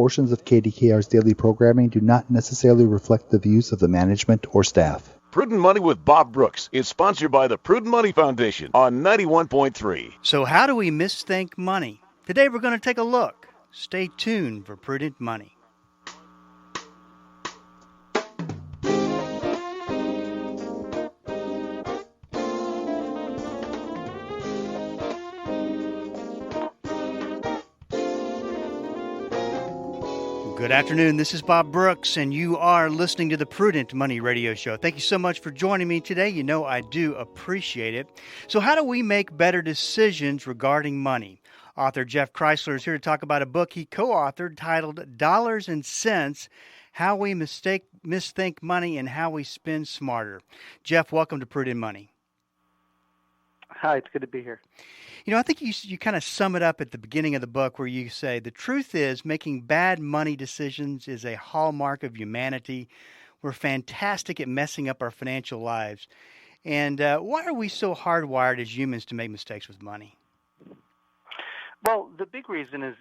Portions of KDKR's daily programming do not necessarily reflect the views of the management or staff. Prudent Money with Bob Brooks is sponsored by the Prudent Money Foundation on 91.3. So how do we misthink money? Today we're going to take a look. Stay tuned for Prudent Money. Good afternoon. This is Bob Brooks, and you are listening to the Prudent Money Radio Show. Thank you so much for joining me today. You know I do appreciate it. So how do we make better decisions regarding money? Author Jeff Kreisler is here to talk about a book he co-authored titled Dollars and Cents, How We Misthink Money and How We Spend Smarter. Jeff, welcome to Prudent Money. Hi, it's good to be here. You know, I think you kind of sum it up at the beginning of the book where you say, the truth is making bad money decisions is a hallmark of humanity. We're fantastic at messing up our financial lives. And why are we so hardwired as humans to make mistakes with money? Well, the big reason is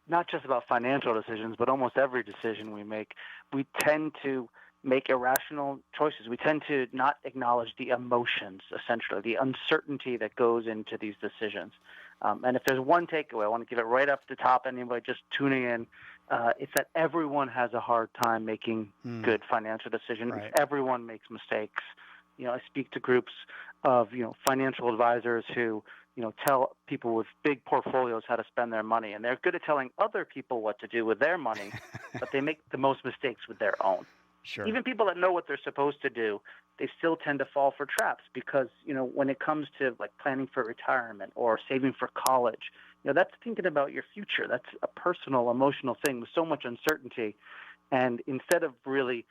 not just about financial decisions, but almost every decision we make. We tend to make irrational choices. We tend to not acknowledge the emotions, essentially, the uncertainty that goes into these decisions. And if there's one takeaway, I want to give it right up the top, anybody just tuning in, it's that everyone has a hard time making good financial decisions. Right. Everyone makes mistakes. You know, I speak to groups of, financial advisors who, tell people with big portfolios how to spend their money. And they're good at telling other people what to do with their money, but they make the most mistakes with their own. Sure. Even people that know what they're supposed to do, they still tend to fall for traps because, when it comes to like planning for retirement or saving for college, that's thinking about your future. That's a personal, emotional thing with so much uncertainty. And instead of really,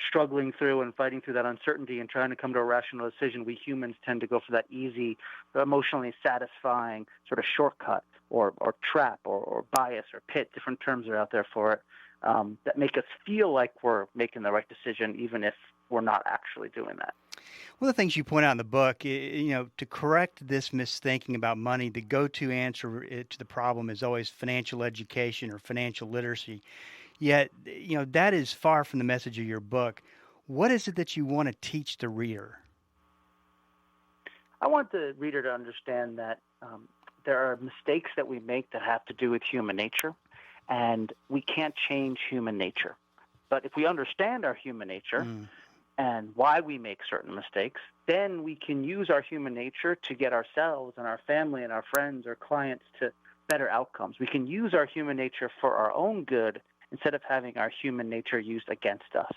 struggling through and fighting through that uncertainty and trying to come to a rational decision, we humans tend to go for that easy, emotionally satisfying sort of shortcut or trap or bias or pit. Different terms are out there for it. That make us feel like we're making the right decision, even if we're not actually doing that. One of the things you point out in the book, to correct this misthinking about money, the go-to answer to the problem is always financial education or financial literacy. Yet, that is far from the message of your book. What is it that you want to teach the reader? I want the reader to understand that there are mistakes that we make that have to do with human nature. And we can't change human nature. But if we understand our human nature and why we make certain mistakes, then we can use our human nature to get ourselves and our family and our friends or clients to better outcomes. We can use our human nature for our own good instead of having our human nature used against us.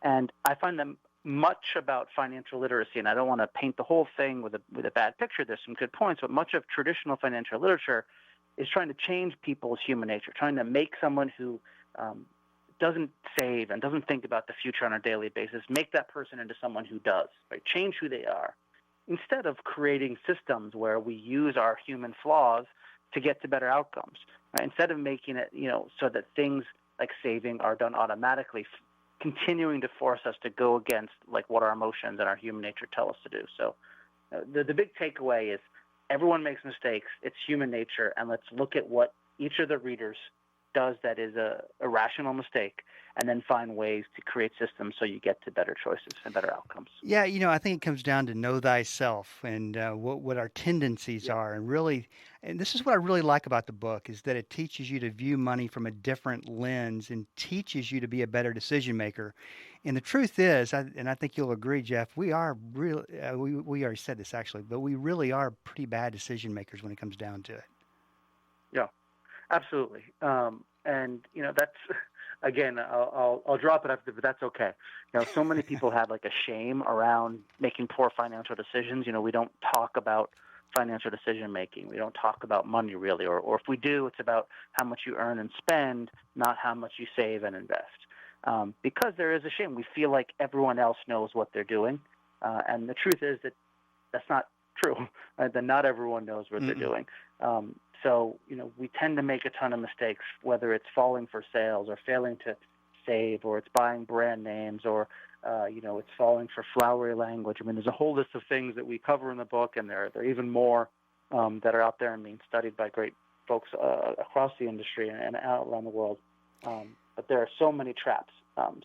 And I find that much about financial literacy, and I don't want to paint the whole thing with a bad picture. There's some good points, but much of traditional financial literature is trying to change people's human nature, trying to make someone who doesn't save and doesn't think about the future on a daily basis, make that person into someone who does, right? Change who they are, instead of creating systems where we use our human flaws to get to better outcomes, right? Instead of making it, so that things like saving are done automatically, continuing to force us to go against like what our emotions and our human nature tell us to do. So the big takeaway is, everyone makes mistakes. It's human nature, and let's look at what each of the readers does that is a rational mistake, and then find ways to create systems so you get to better choices and better outcomes. Yeah, I think it comes down to know thyself and what our tendencies are. And really, and this is what I really like about the book, is that it teaches you to view money from a different lens and teaches you to be a better decision maker. And the truth is, and I think you'll agree, Jeff, we are really, we already said this actually, but we really are pretty bad decision makers when it comes down to it. Yeah, absolutely. And, that's, again, I'll drop it after, but that's okay. So many people have like a shame around making poor financial decisions. We don't talk about financial decision making. We don't talk about money really, or if we do, it's about how much you earn and spend, not how much you save and invest. Because there is a shame. We feel like everyone else knows what they're doing. And the truth is that that's not true, right? That not everyone knows what they're doing. So, we tend to make a ton of mistakes, whether it's falling for sales or failing to save, or it's buying brand names, or, it's falling for flowery language. I mean, there's a whole list of things that we cover in the book, and there are even more that are out there and being studied by great folks across the industry and out around the world. But there are so many traps.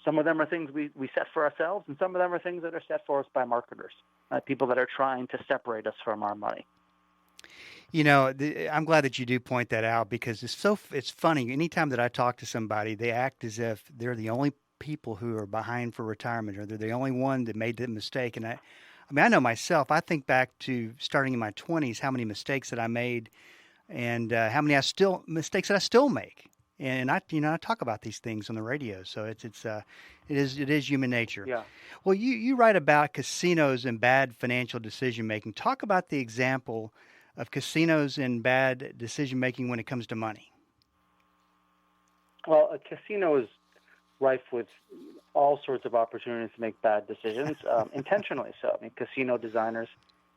Some of them are things we set for ourselves, and some of them are things that are set for us by marketers, people that are trying to separate us from our money. I'm glad that you do point that out, because it's funny. Anytime that I talk to somebody, they act as if they're the only people who are behind for retirement, or they're the only one that made the mistake. And I mean, I know myself. I think back to starting in my 20s, how many mistakes that I made, and how many mistakes that I still make. And I talk about these things on the radio, so it is human nature. Yeah. Well, you write about casinos and bad financial decision making. Talk about the example of casinos and bad decision making when it comes to money. Well, a casino is rife with all sorts of opportunities to make bad decisions, intentionally so. I mean, casino designers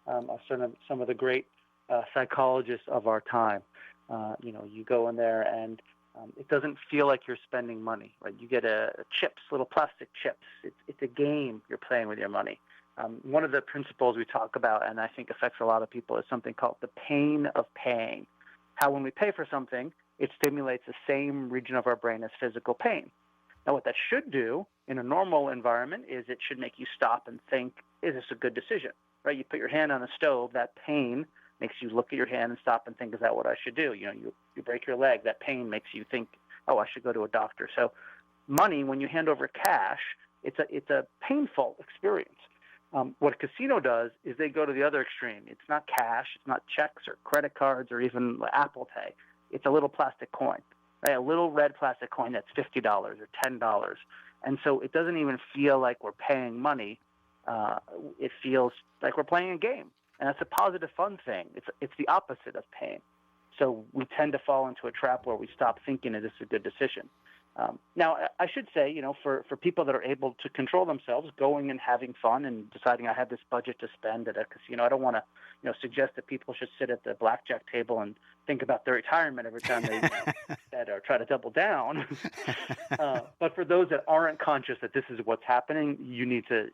are some of the great psychologists of our time. You go in there and it doesn't feel like you're spending money, right? You get little plastic chips. It's a game you're playing with your money. One of the principles we talk about, and I think affects a lot of people, is something called the pain of paying. How when we pay for something, it stimulates the same region of our brain as physical pain. Now, what that should do in a normal environment is it should make you stop and think, is this a good decision, right? You put your hand on the stove, that pain makes you look at your hand and stop and think, is that what I should do? You break your leg, that pain makes you think, oh, I should go to a doctor. So money, when you hand over cash, it's a painful experience. What a casino does is they go to the other extreme. It's not cash, it's not checks or credit cards or even Apple Pay. It's a little plastic coin, right? A little red plastic coin that's $50 or $10. And so it doesn't even feel like we're paying money. It feels like we're playing a game. And that's a positive, fun thing. It's the opposite of pain. So we tend to fall into a trap where we stop thinking, is this a good decision? Now, I should say, for people that are able to control themselves, going and having fun and deciding I have this budget to spend at a casino, I don't want to, suggest that people should sit at the blackjack table and think about their retirement every time they bet or try to double down. But for those that aren't conscious that this is what's happening, you need to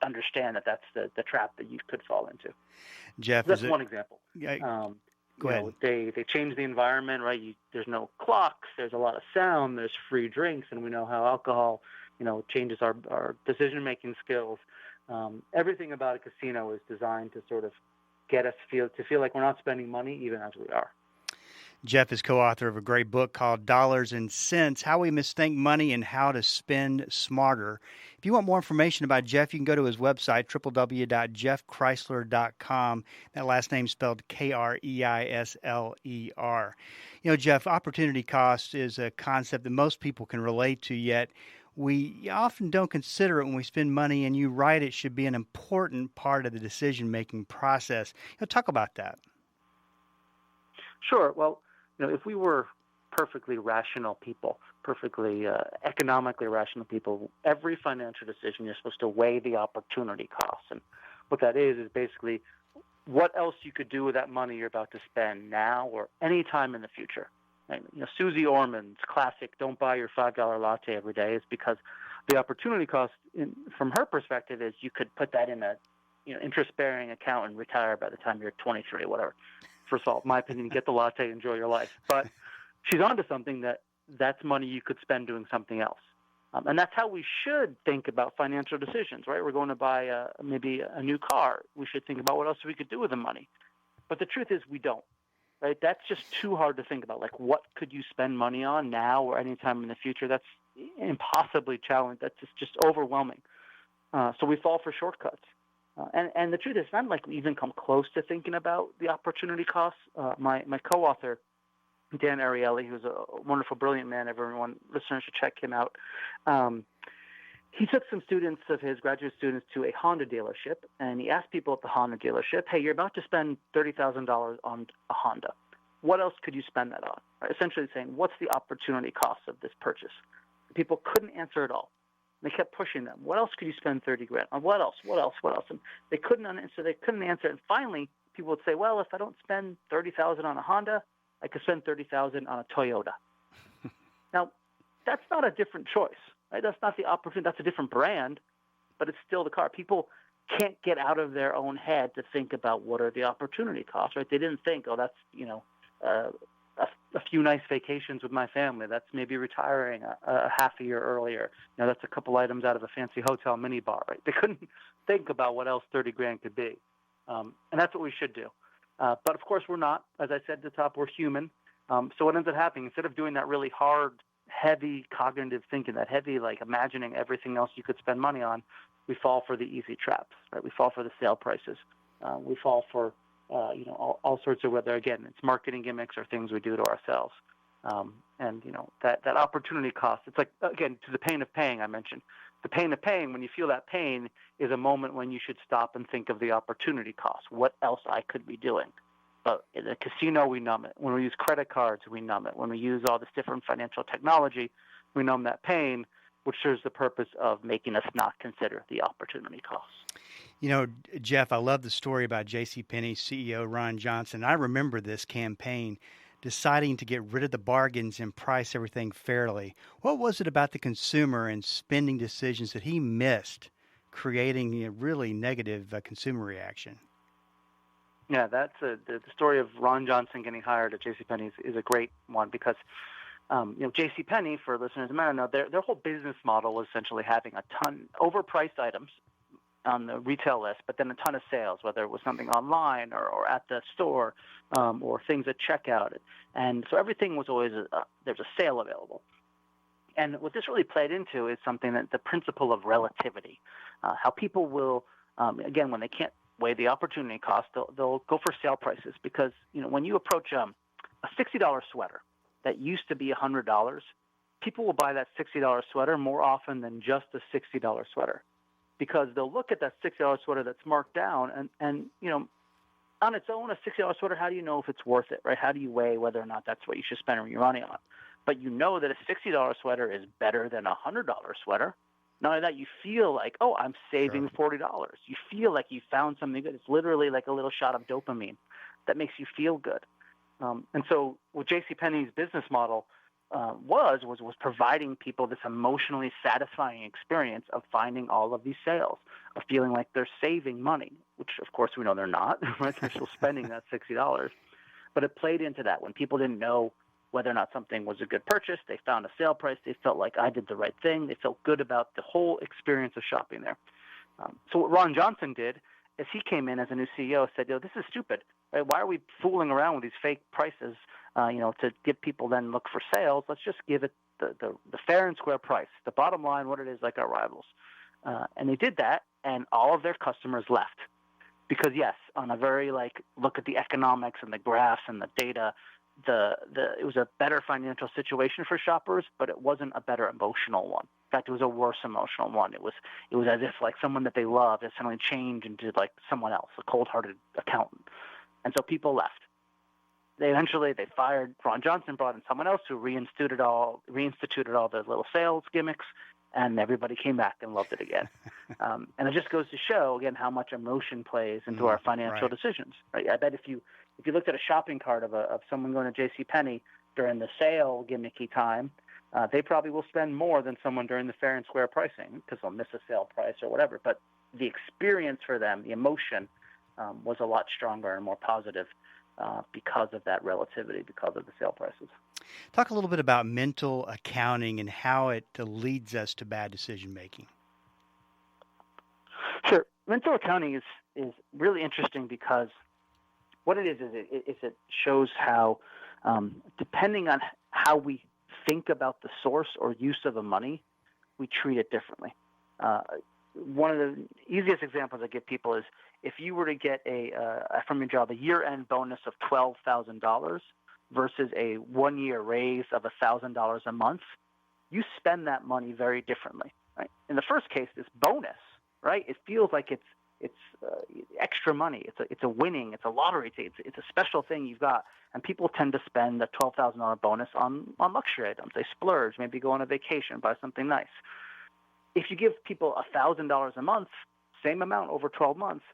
understand that that's the trap that you could fall into. Jeff, so that's one example. Go ahead. They change the environment, right? There's no clocks, there's a lot of sound, there's free drinks, and we know how alcohol, changes our decision-making skills. Everything about a casino is designed to sort of get us feel like we're not spending money even as we are. Jeff is co-author of a great book called Dollars and Cents, How We Misthink Money and How to Spend Smarter. If you want more information about Jeff, you can go to his website, www.jeffkreisler.com. That last name spelled Kreisler. Jeff, opportunity cost is a concept that most people can relate to, yet we often don't consider it when we spend money, and you write it should be an important part of the decision-making process. Talk about that. Sure. Well, if we were perfectly rational people, perfectly economically rational people, every financial decision you're supposed to weigh the opportunity costs. And what that is basically what else you could do with that money you're about to spend now or any time in the future. And, Susie Orman's classic "Don't buy your $5 latte every day" is because the opportunity cost, from her perspective, is you could put that in a interest-bearing account and retire by the time you're 23 or whatever. First of all, in my opinion, get the latte, enjoy your life. But she's onto something that's money you could spend doing something else. And that's how we should think about financial decisions, right? We're going to buy maybe a new car. We should think about what else we could do with the money. But the truth is we don't, right? That's just too hard to think about. Like, what could you spend money on now or any time in the future? That's impossibly challenging. That's just overwhelming. So we fall for shortcuts. And the truth is, it's not like we even come close to thinking about the opportunity costs. My co-author, Dan Ariely, who's a wonderful, brilliant man, everyone, listeners should check him out. He took some students of his, graduate students, to a Honda dealership, and he asked people at the Honda dealership, hey, you're about to spend $30,000 on a Honda. What else could you spend that on? Right? Essentially saying, what's the opportunity cost of this purchase? People couldn't answer at all. They kept pushing them. What else could you spend $30,000 on? What else? And they couldn't answer. And finally, people would say, well, if I don't spend $30,000 on a Honda, I could spend $30,000 on a Toyota. Now, that's not a different choice, right? That's not the opportunity. That's a different brand, but it's still the car. People can't get out of their own head to think about what are the opportunity costs, right? They didn't think, oh, that's, a few nice vacations with my family. That's maybe retiring a half a year earlier. That's a couple items out of a fancy hotel minibar, right? They couldn't think about what else 30 grand could be. And that's what we should do. But of course we're not. As I said at the top, we're human. So what ends up happening, instead of doing that really hard, heavy cognitive thinking, that heavy, like imagining everything else you could spend money on, we fall for the easy traps, right? We fall for the sale prices. We fall for, all sorts of, whether, again, it's marketing gimmicks or things we do to ourselves. And that opportunity cost, it's like, again, to the pain of paying I mentioned. The pain of paying, when you feel that pain, is a moment when you should stop and think of the opportunity cost. What else I could be doing? But in the casino, we numb it. When we use credit cards, we numb it. When we use all this different financial technology, we numb that pain, which serves the purpose of making us not consider the opportunity cost. Jeff, I love the story about JCPenney's CEO, Ron Johnson. I remember this campaign deciding to get rid of the bargains and price everything fairly. What was it about the consumer and spending decisions that he missed, creating a really negative consumer reaction? Yeah, that's the story of Ron Johnson getting hired at JCPenney is a great one because, JCPenney, for listeners who might not know, their whole business model was essentially having a ton overpriced items on the retail list, but then a ton of sales, whether it was something online or at the store or things at checkout. And so everything was always, there's a sale available. And what this really played into is something that the principle of relativity, how people will, again, when they can't weigh the opportunity cost, they'll go for sale prices because, when you approach a $60 sweater that used to be $100, people will buy that $60 sweater more often than just a $60 sweater. Because they'll look at that $60 sweater that's marked down and on its own, a $60 sweater, how do you know if it's worth it, right? How do you weigh whether or not that's what you should spend your money on? But you know that a $60 sweater is better than a $100 sweater. Not only that, you feel like, oh, I'm saving $40. You feel like you found something good. It's literally like a little shot of dopamine that makes you feel good. And so what JCPenney's business model was providing people this emotionally satisfying experience of finding all of these sales, of feeling like they're saving money, which of course we know they're not, right? They're still spending that $60. But it played into that. When people didn't know whether or not something was a good purchase, they found a sale price, they felt like I did the right thing, they felt good about the whole experience of shopping there. So what Ron Johnson did is he came in as a new CEO, said, this is stupid. Right? Why are we fooling around with these fake prices, to get people then look for sales? Let's just give it the fair and square price, the bottom line, what it is, like our rivals. And they did that, and all of their customers left. Because, yes, on a very, look at the economics and the graphs and the data, it was a better financial situation for shoppers, but it wasn't a better emotional one. In fact, it was a worse emotional one. It was as if someone that they loved had suddenly changed into someone else, a cold-hearted accountant. And so people left. They fired Ron Johnson, brought in someone else who reinstituted all the little sales gimmicks, and everybody came back and loved it again. And it just goes to show again how much emotion plays into our financial decisions. Right? I bet if you looked at a shopping cart of someone going to JCPenney during the sale gimmicky time, they probably will spend more than someone during the fair and square pricing because they'll miss a sale price or whatever. But the experience for them, the emotion, was a lot stronger and more positive because of that relativity, because of the sale prices. Talk a little bit about mental accounting and how it leads us to bad decision making. Sure. Mental accounting is really interesting because what it is it shows how, depending on how we think about the source or use of the money, we treat it differently. One of the easiest examples I give people is if you were to get from your job a year-end bonus of $12,000 versus a one-year raise of $1,000 a month, you spend that money very differently. Right? In the first case, this bonus, right? It feels like it's extra money. It's a winning. It's a lottery. It's a special thing you've got. And people tend to spend the $12,000 bonus on luxury items. They splurge, maybe go on a vacation, buy something nice. If you give people $1,000 a month, same amount over 12 months,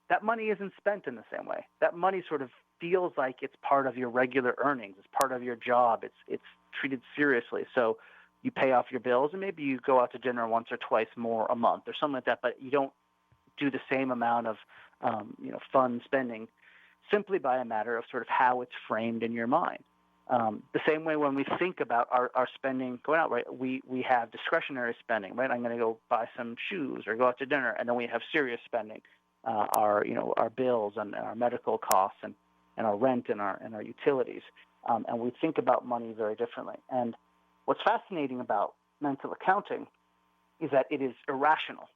that money isn't spent in the same way. That money sort of feels like it's part of your regular earnings. It's part of your job. It's treated seriously. So you pay off your bills, and maybe you go out to dinner once or twice more a month or something like that, but you don't do the same amount of fun spending simply by a matter of sort of how it's framed in your mind. The same way when we think about our spending going out, right? We have discretionary spending, right? I'm going to go buy some shoes or go out to dinner, and then we have serious spending, our bills and our medical costs and our rent and our utilities, and we think about money very differently. And what's fascinating about mental accounting is that it is irrational.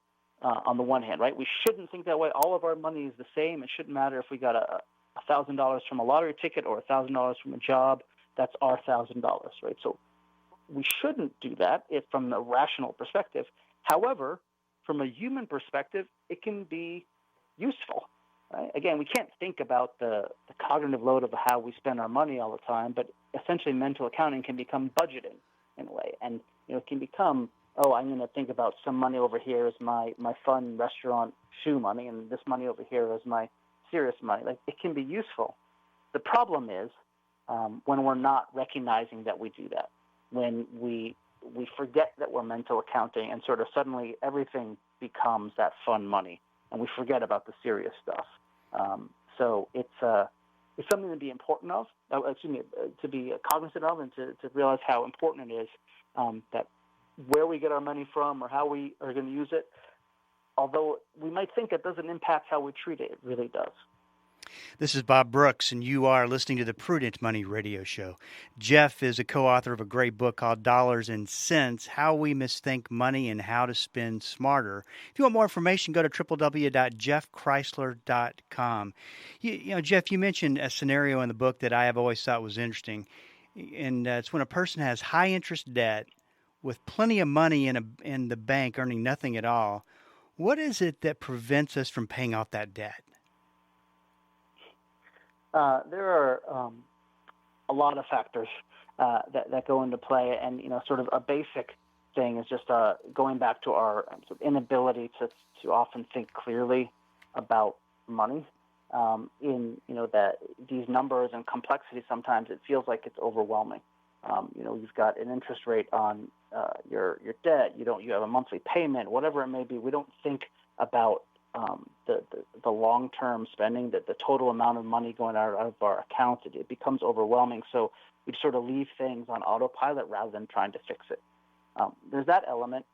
On the one hand, right? We shouldn't think that way. All of our money is the same. It shouldn't matter if we got $1,000 from a lottery ticket or $1,000 from a job. That's our $1,000, right? So we shouldn't do that from a rational perspective. However, from a human perspective, it can be useful. Right? Again, we can't think about the cognitive load of how we spend our money all the time, but essentially mental accounting can become budgeting in a way. And it can become, I'm going to think about some money over here as my fun restaurant shoe money, and this money over here is my serious money. Like, it can be useful. The problem is when we're not recognizing that we do that, when we forget that we're mental accounting, and sort of suddenly everything becomes that fun money, and we forget about the serious stuff. So it's something to be important of, to be cognizant of, and to realize how important it is that where we get our money from or how we are going to use it, although we might think it doesn't impact how we treat it, it really does. This is Bob Brooks, and you are listening to the Prudent Money Radio Show. Jeff is a co-author of a great book called Dollars and Cents, How We Misthink Money and How to Spend Smarter. If you want more information, go to www.jeffkreisler.com. Jeff, you mentioned a scenario in the book that I have always thought was interesting, and it's when a person has high-interest debt with plenty of money in the bank earning nothing at all. What is it that prevents us from paying off that debt? There are a lot of factors that go into play, and sort of a basic thing is just going back to our sort of inability to often think clearly about money. That these numbers and complexity, sometimes it feels like it's overwhelming. You've got an interest rate on your debt. You have a monthly payment, whatever it may be. We don't think about the long-term spending, the total amount of money going out of our account. It becomes overwhelming. So we sort of leave things on autopilot rather than trying to fix it. There's that element.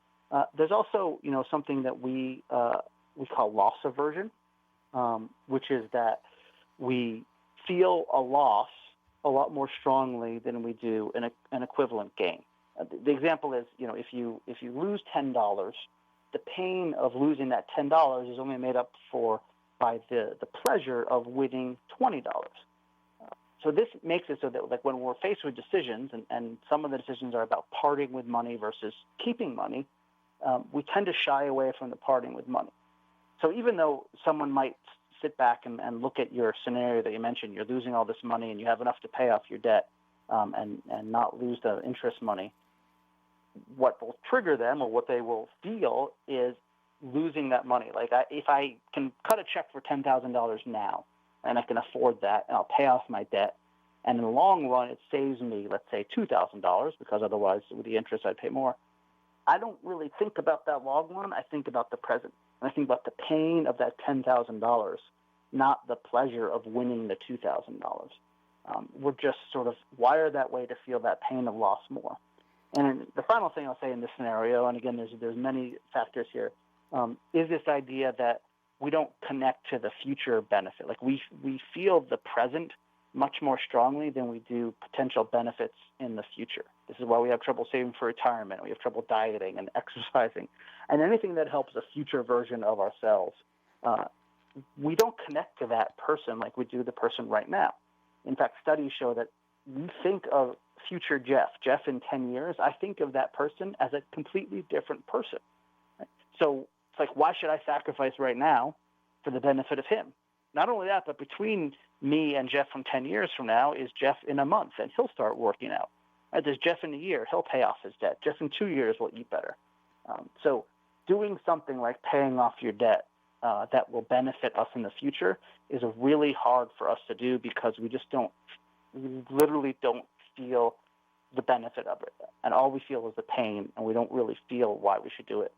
There's also, something that we call loss aversion, which is that we feel a loss a lot more strongly than we do an equivalent gain. The example is, if you lose $10, the pain of losing that $10 is only made up for by the pleasure of winning $20. So this makes it so that, like, when we're faced with decisions, and some of the decisions are about parting with money versus keeping money, we tend to shy away from the parting with money. So even though someone might sit back and look at your scenario that you mentioned, you're losing all this money and you have enough to pay off your debt and not lose the interest money, what will trigger them, or what they will feel, is losing that money. Like, if I can cut a check for $10,000 now, and I can afford that, and I'll pay off my debt, and in the long run it saves me, let's say, $2,000, because otherwise with the interest I'd pay more, I don't really think about that long run. I think about the present. And I think about the pain of that $10,000, not the pleasure of winning the $2,000. We're just sort of wired that way to feel that pain of loss more. And the final thing I'll say in this scenario, and again, there's many factors here, is this idea that we don't connect to the future benefit. Like, we feel the present much more strongly than we do potential benefits in the future. This is why we have trouble saving for retirement. We have trouble dieting and exercising, and anything that helps a future version of ourselves. We don't connect to that person like we do the person right now. In fact, studies show that we think of future Jeff in 10 years, I think of that person as a completely different person. Right? So it's like, why should I sacrifice right now for the benefit of him? Not only that, but between me and Jeff from 10 years from now is Jeff in a month, and he'll start working out. Right? There's Jeff in a year. He'll pay off his debt. Jeff in 2 years will eat better. So doing something like paying off your debt that will benefit us in the future is really hard for us to do, because we literally don't feel the benefit of it. And all we feel is the pain, and we don't really feel why we should do it.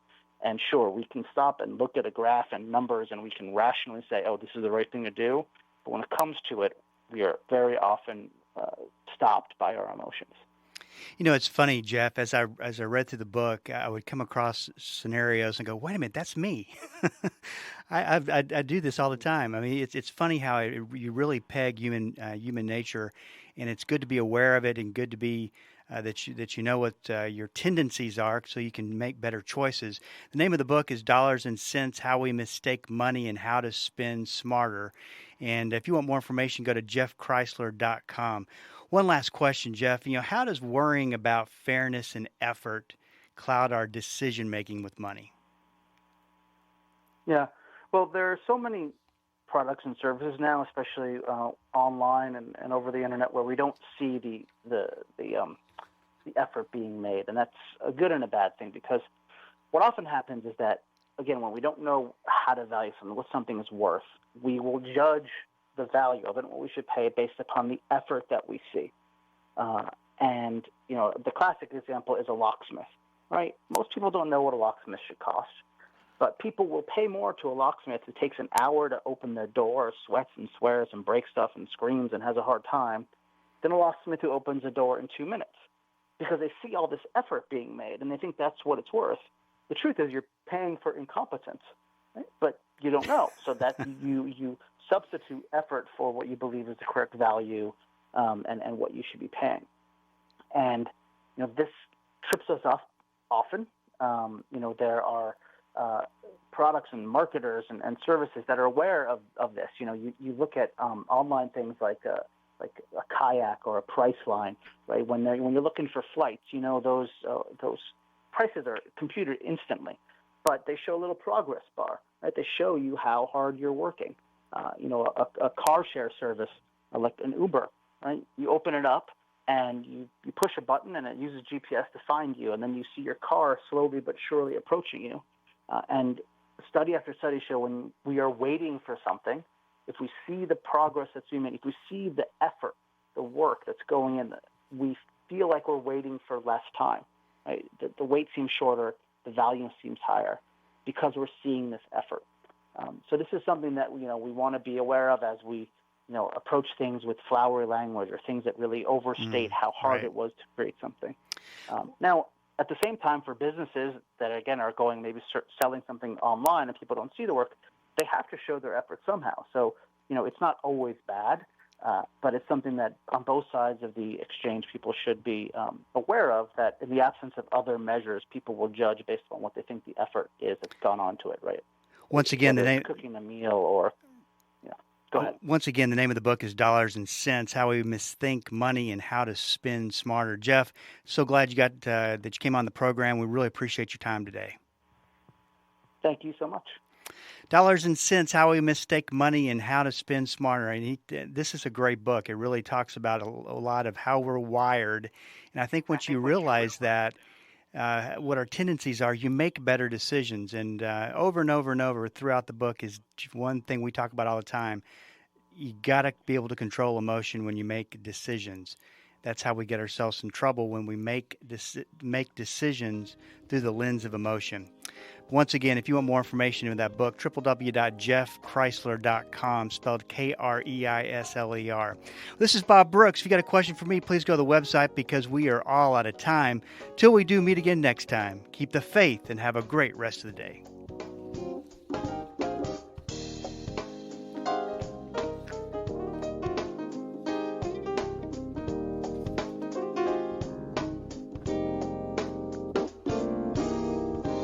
And sure, we can stop and look at a graph and numbers, and we can rationally say, oh, this is the right thing to do. But when it comes to it, we are very often stopped by our emotions. You know, it's funny, Jeff, as I read through the book, I would come across scenarios and go, wait a minute, that's me. I do this all the time. I mean, it's funny how you really peg human nature, and it's good to be aware of it, and good to be that you know what your tendencies are, so you can make better choices. The name of the book is Dollars and Cents: How We Mistake Money and How to Spend Smarter. And if you want more information, go to jeffkreisler.com. One last question, Jeff. You know, how does worrying about fairness and effort cloud our decision making with money? Yeah, well, there are so many products and services now, especially online and over the internet, where we don't see the effort being made, and that's a good and a bad thing, because what often happens is that, again, when we don't know how to value something, what something is worth, we will judge the value of it and what we should pay based upon the effort that we see. And, you know, the classic example is a locksmith, right? Most people don't know what a locksmith should cost, but people will pay more to a locksmith who takes an hour to open their door, sweats and swears and breaks stuff and screams and has a hard time, than a locksmith who opens a door in 2 minutes, because they see all this effort being made and they think that's what it's worth. The truth is you're paying for incompetence, right? But you don't know, so that you substitute effort for what you believe is the correct value, and what you should be paying. And, you know, this trips us off often. You know, there are products and marketers and services that are aware of this. You know, you look at online things like a kayak or a Priceline, right? When you're looking for flights, you know, those prices are computed instantly, but they show a little progress bar, right? They show you how hard you're working. You know, a car share service like an Uber, right? You open it up and you push a button and it uses GPS to find you, and then you see your car slowly but surely approaching you. And study after study show when we are waiting for something, if we see the progress that's being made, if we see the effort, the work that's going in, we feel like we're waiting for less time. Right? The wait seems shorter, the value seems higher, because we're seeing this effort. So this is something that we want to be aware of as we approach things with flowery language or things that really overstate how hard it was to create something. Now, at the same time, for businesses that, again, are going maybe selling something online and people don't see the work, they have to show their effort somehow. So, it's not always bad, but it's something that on both sides of the exchange people should be aware of, that in the absence of other measures, people will judge based on what they think the effort is that's gone on to it, right? Once again, the name cooking a meal or go ahead. Once again, the name of the book is Dollars and Cents: How We Misthink Money and How to Spend Smarter. Jeff, so glad you got that you came on the program. We really appreciate your time today. Thank you so much. Dollars and Cents: How We Mistake Money and How to Spend Smarter. And this is a great book. It really talks about a lot of how we're wired. And I think once you realize that, what our tendencies are, you make better decisions. And over and over and over throughout the book is one thing we talk about all the time. You got to be able to control emotion when you make decisions. That's how we get ourselves in trouble, when we make decisions through the lens of emotion. Once again, if you want more information in that book, www.jeffkreisler.com, spelled Kreisler. This is Bob Brooks. If you got a question for me, please go to the website, because we are all out of time. Till we do meet again next time, keep the faith and have a great rest of the day.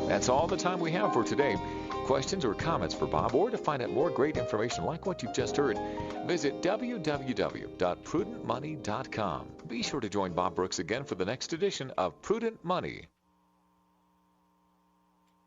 That's all the time we have for today. Questions or comments for Bob, or to find out more great information like what you've just heard, visit www.prudentmoney.com. Be sure to join Bob Brooks again for the next edition of Prudent Money.